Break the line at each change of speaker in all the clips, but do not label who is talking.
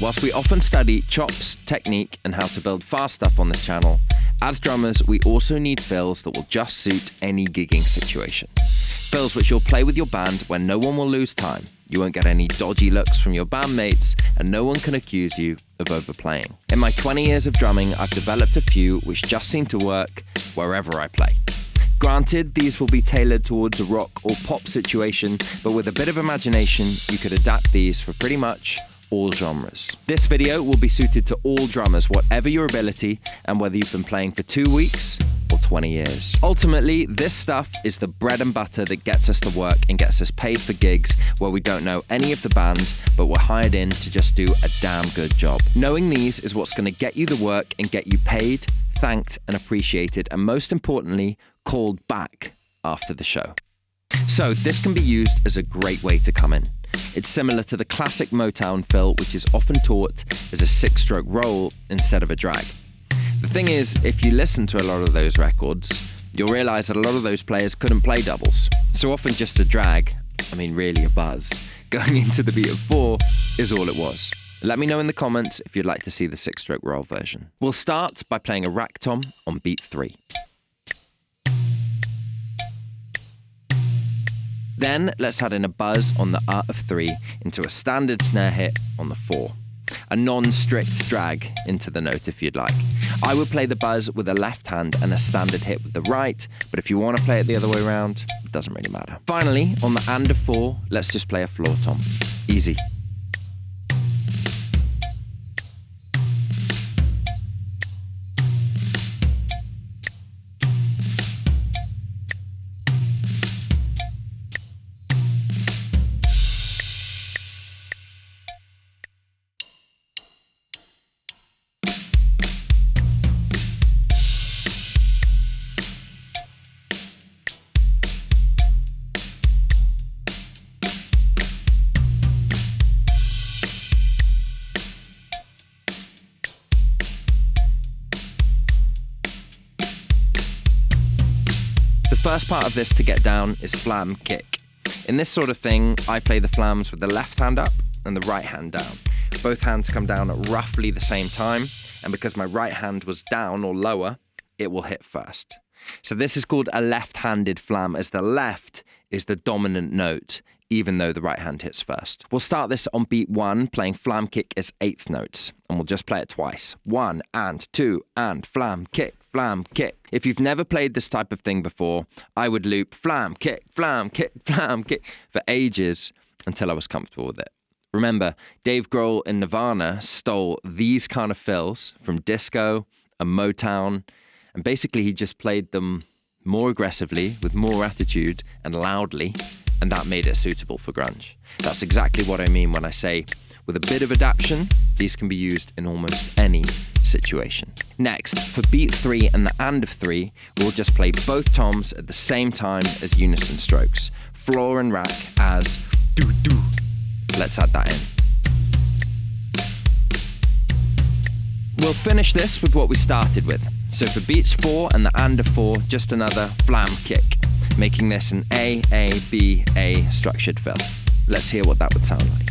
Whilst we often study chops, technique, and how to build fast stuff on this channel, as drummers, we also need fills that will just suit any gigging situation. Fills which you'll play with your band when no one will lose time. You won't get any dodgy looks from your bandmates, and no one can accuse you of overplaying. In my 20 years of drumming, I've developed a few which just seem to work wherever I play. Granted, these will be tailored towards a rock or pop situation, but with a bit of imagination, you could adapt these for pretty much all genres. This video will be suited to all drummers, whatever your ability, and whether you've been playing for 2 weeks or 20 years. Ultimately, this stuff is the bread and butter that gets us to work and gets us paid for gigs where we don't know any of the band, but we're hired in to just do a damn good job. Knowing these is what's going to get you the work and get you paid, thanked, and appreciated, and most importantly, called back after the show. So this can be used as a great way to come in. It's similar to the classic Motown fill, which is often taught as a 6-stroke roll instead of a drag. The thing is, if you listen to a lot of those records, you'll realize that a lot of those players couldn't play doubles. So often just a drag, really a buzz, going into the beat of 4 is all it was. Let me know in the comments if you'd like to see the 6-stroke roll version. We'll start by playing a rack tom on beat 3. Then let's add in a buzz on the Art of 3 into a standard snare hit on the 4. A non-strict drag into the note if you'd like. I would play the buzz with the left hand and a standard hit with the right, but if you want to play it the other way around, it doesn't really matter. Finally, on the and of 4, let's just play a floor tom. Easy. The first part of this to get down is Flam kick. In this sort of thing, I play the flams with the left hand up and the right hand down. Both hands come down at roughly the same time, and because my right hand was down or lower, it will hit first. So this is called a left-handed flam, as the left is the dominant note, even though the right hand hits first. We'll start this on beat 1, playing flam kick as 8th notes, and we'll just play it twice. 1 and 2 and flam kick, flam kick. If you've never played this type of thing before, I would loop flam kick, flam kick, flam kick for ages until I was comfortable with it. Remember, Dave Grohl in Nirvana stole these kind of fills from disco and Motown, and basically he just played them more aggressively, with more attitude and loudly, and that made it suitable for grunge. That's exactly what I mean when I say, with a bit of adaptation, these can be used in almost any situation. Next, for beat 3 and the and of 3, we'll just play both toms at the same time as unison strokes, floor and rack as do-do. Let's add that in. We'll finish this with what we started with. So for beats 4 and the and of 4, just another flam kick, making this an A, B, A structured fill. Let's hear what that would sound like.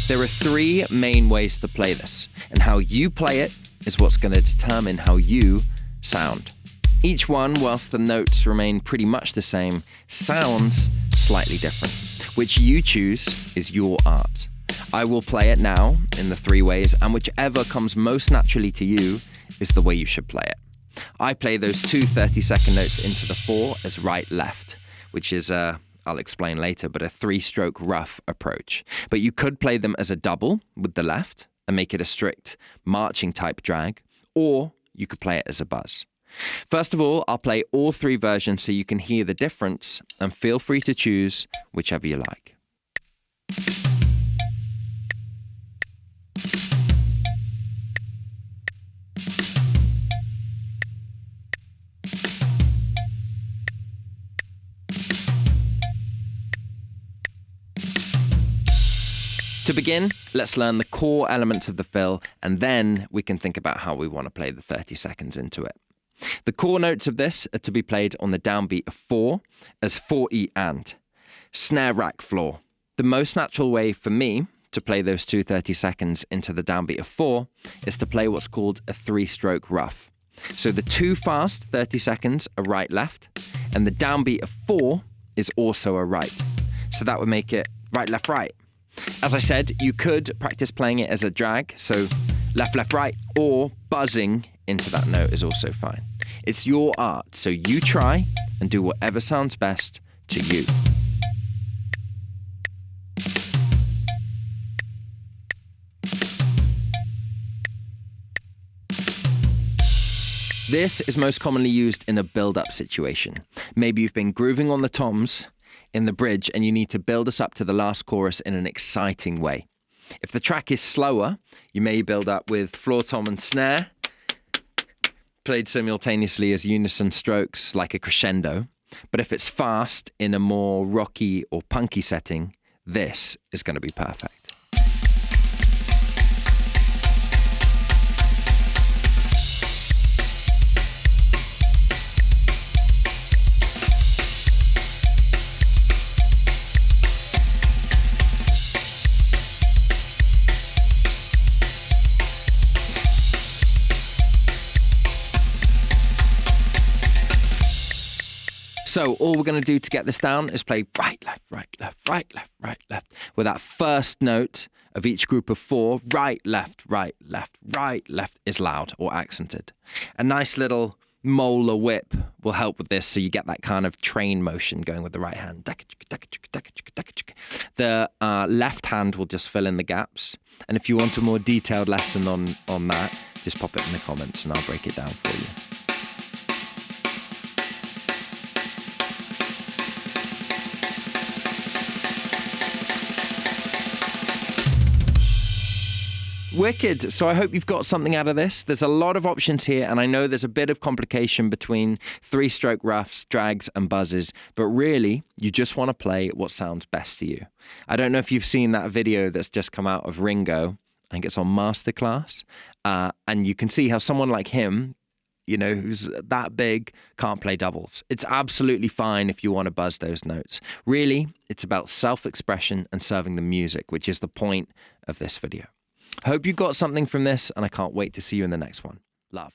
There are 3 main ways to play this, and how you play it is what's going to determine how you sound. Each one, whilst the notes remain pretty much the same, sounds slightly different. Which you choose is your art. I will play it now in the 3 ways, and whichever comes most naturally to you is the way you should play it. I play those 2 30-second notes into the 4 as right-left, which is I'll explain later, but a 3-stroke rough approach. But you could play them as a double with the left and make it a strict marching type drag, or you could play it as a buzz. First of all, I'll play all 3 versions so you can hear the difference, and feel free to choose whichever you like. To begin, let's learn the core elements of the fill, and then we can think about how we want to play the 30 seconds into it. The core notes of this are to be played on the downbeat of 4 as 4E and. Snare rack floor. The most natural way for me to play those 2 30 seconds into the downbeat of 4 is to play what's called a 3-stroke rough. So the 2 fast 30 seconds are right-left, and the downbeat of 4 is also a right. So that would make it right-left-right. As I said, you could practice playing it as a drag, so left-left-right, or buzzing into that note is also fine. It's your art, so you try and do whatever sounds best to you. This is most commonly used in a build-up situation. Maybe you've been grooving on the toms in the bridge and you need to build us up to the last chorus in an exciting way. If the track is slower, you may build up with floor tom and snare, played simultaneously as unison strokes like a crescendo. But if it's fast in a more rocky or punky setting, this is going to be perfect. So all we're going to do to get this down is play right, left, right, left, right, left, right, left, with that first note of each group of 4, right, left, right, left, right, left is loud or accented. A nice little molar whip will help with this, so you get that kind of train motion going with the right hand. The left hand will just fill in the gaps. And if you want a more detailed lesson on that, just pop it in the comments and I'll break it down for you. Wicked. So I hope you've got something out of this. There's a lot of options here, and I know there's a bit of complication between 3-stroke roughs, drags, and buzzes, but really, you just want to play what sounds best to you. I don't know if you've seen that video that's just come out of Ringo. I think it's on Masterclass, and you can see how someone like him, you know, who's that big, can't play doubles. It's absolutely fine if you want to buzz those notes. Really, it's about self-expression and serving the music, which is the point of this video. I hope you got something from this, and I can't wait to see you in the next one. Love.